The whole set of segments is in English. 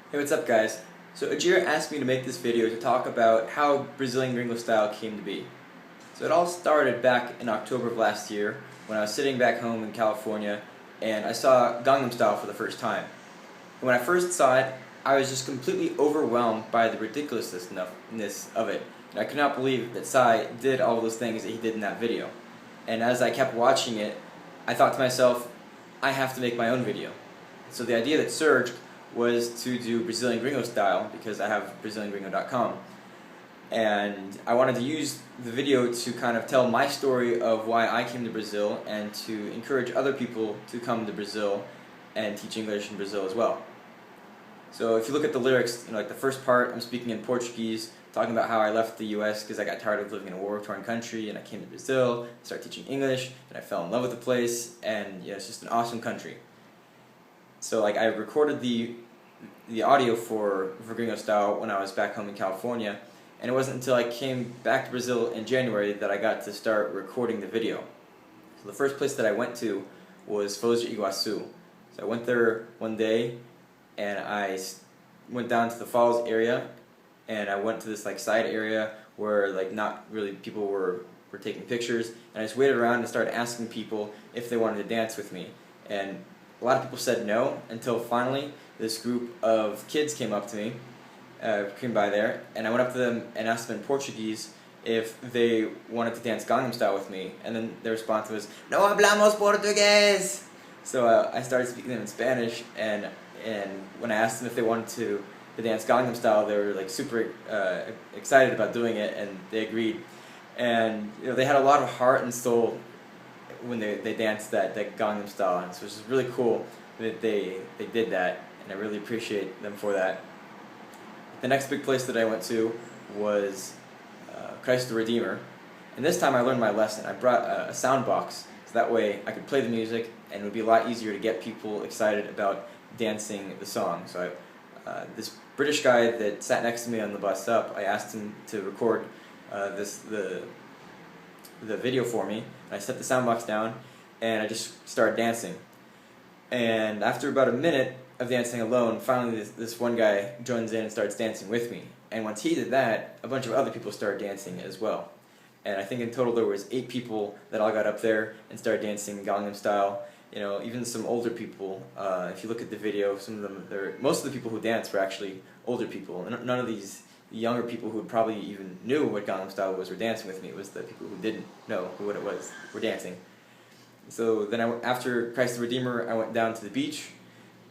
Hey, what's up guys? So Adir asked me to make this video to talk about how Brazilian Gringo Style came to be. So it all started back in October of last year when I was sitting back home in California and I saw Gangnam Style for the first time. And when I first saw it, I was just completely overwhelmed by the ridiculousness of it. And I could not believe that Psy did all those things that he did in that video. And as I kept watching it, I thought to myself, I have to make my own video. So the idea that surged was to do Brazilian Gringo Style because I have BrazilianGringo.com, and I wanted to use the video to kind of tell my story of why I came to Brazil and to encourage other people to come to Brazil and teach English in Brazil as well. So if you look at the lyrics, like the first part, I'm speaking in Portuguese, talking about how I left the US because I got tired of living in a war-torn country and I came to Brazil, started teaching English, and I fell in love with the place, and it's just an awesome country. So I recorded the audio for Gringo Style when I was back home in California, and it wasn't until I came back to Brazil in January that I got to start recording the video. So the first place that I went to was Foz de Iguaçu. So I went there one day and I went down to the falls area, and I went to this side area where not really people were taking pictures, and I just waited around and started asking people if they wanted to dance with me. And a lot of people said no, until finally this group of kids came up to me, came by there, and I went up to them and asked them in Portuguese if they wanted to dance Gangnam Style with me, and then their response was, "No hablamos portugués!" So I started speaking to them in Spanish, and when I asked them if they wanted to dance Gangnam Style, they were super excited about doing it, and they agreed. And they had a lot of heart and soul when they danced that Gangnam Style, and so it's just really cool that they did that, and I really appreciate them for that. The next big place that I went to was Christ the Redeemer, and this time I learned my lesson. I brought a sound box, so that way I could play the music, and it would be a lot easier to get people excited about dancing the song. So this British guy that sat next to me on the bus up, I asked him to record the video for me, and I set the sound box down and I just started dancing. And after about a minute of dancing alone, finally this one guy joins in and starts dancing with me. And once he did that, a bunch of other people started dancing as well. And I think in total there was 8 people that all got up there and started dancing Gangnam Style. Even some older people. If you look at the video, most of the people who danced were actually older people. And none of these younger people who probably even knew what Gangnam Style was were dancing with me. It was the people who didn't know what it was were dancing. So then after Christ the Redeemer, I went down to the beach,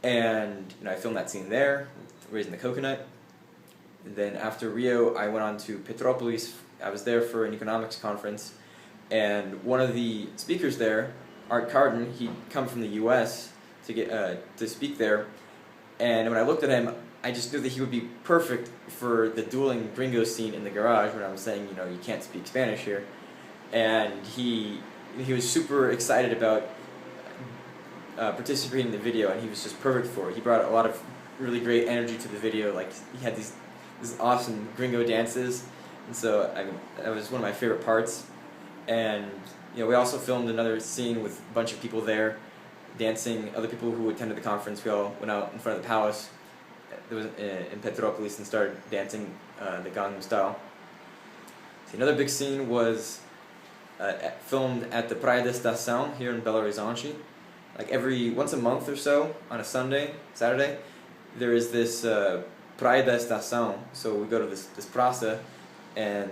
and I filmed that scene there, raising the coconut. And then after Rio, I went on to Petrópolis. I was there for an economics conference, and one of the speakers there, Art Carden, he'd come from the U.S. to speak there, and when I looked at him, I just knew that he would be perfect for the dueling gringo scene in the garage when I was saying, you can't speak Spanish here. And he was super excited about participating in the video, and he was just perfect for it. He brought a lot of really great energy to the video. He had these awesome gringo dances, and so that was one of my favorite parts. And we also filmed another scene with a bunch of people there dancing, other people who attended the conference. We all went out in front of the palace that was in Petrópolis and started dancing the Gangnam Style. So another big scene was filmed at the Praia da Estação here in Belo Horizonte. Once a month or so, on a Saturday, there is this Praia da Estação. So we go to this praça, and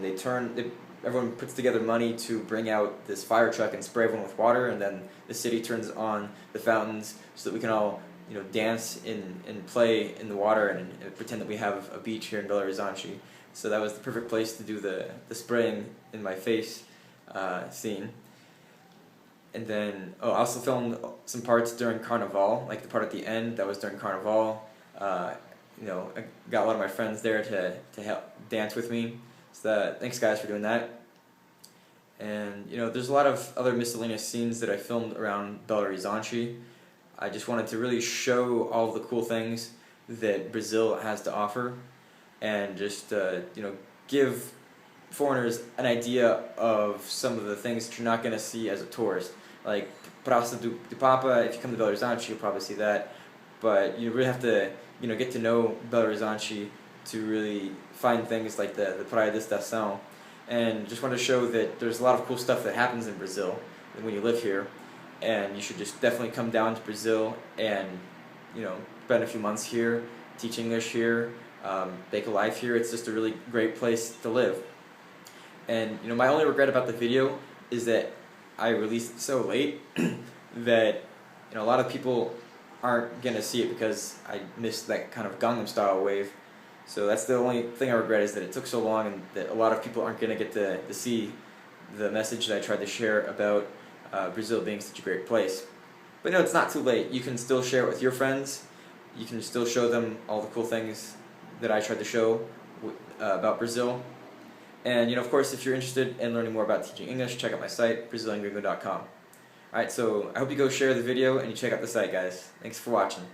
everyone puts together money to bring out this fire truck and spray everyone with water, and then the city turns on the fountains so that we can all dance and play in the water and pretend that we have a beach here in Belo Horizonte. So that was the perfect place to do the spraying in my face scene. And then I also filmed some parts during Carnival, like the part at the end that was during Carnival. I got a lot of my friends there to help dance with me. So thanks guys for doing that. And there's a lot of other miscellaneous scenes that I filmed around Belo Horizonte. I just wanted to really show all the cool things that Brazil has to offer, and just give foreigners an idea of some of the things that you're not going to see as a tourist. Like Praça do Papa, if you come to Belo Horizonte, you'll probably see that, but you really have to get to know Belo Horizonte, to really find things like the Praia da Estação, and just wanted to show that there's a lot of cool stuff that happens in Brazil when you live here, and you should just definitely come down to Brazil and spend a few months here, teach English here, make a life here. It's just a really great place to live. And my only regret about the video is that I released it so late that a lot of people aren't gonna see it because I missed that kind of Gangnam Style wave. So that's the only thing I regret, is that it took so long and that a lot of people aren't gonna get to see the message that I tried to share about Brazil being such a great place. But no, it's not too late. You can still share it with your friends. You can still show them all the cool things that I tried to show about Brazil. And of course, if you're interested in learning more about teaching English, check out my site, BrazilianGringo.com. Alright, so I hope you go share the video and you check out the site, guys. Thanks for watching.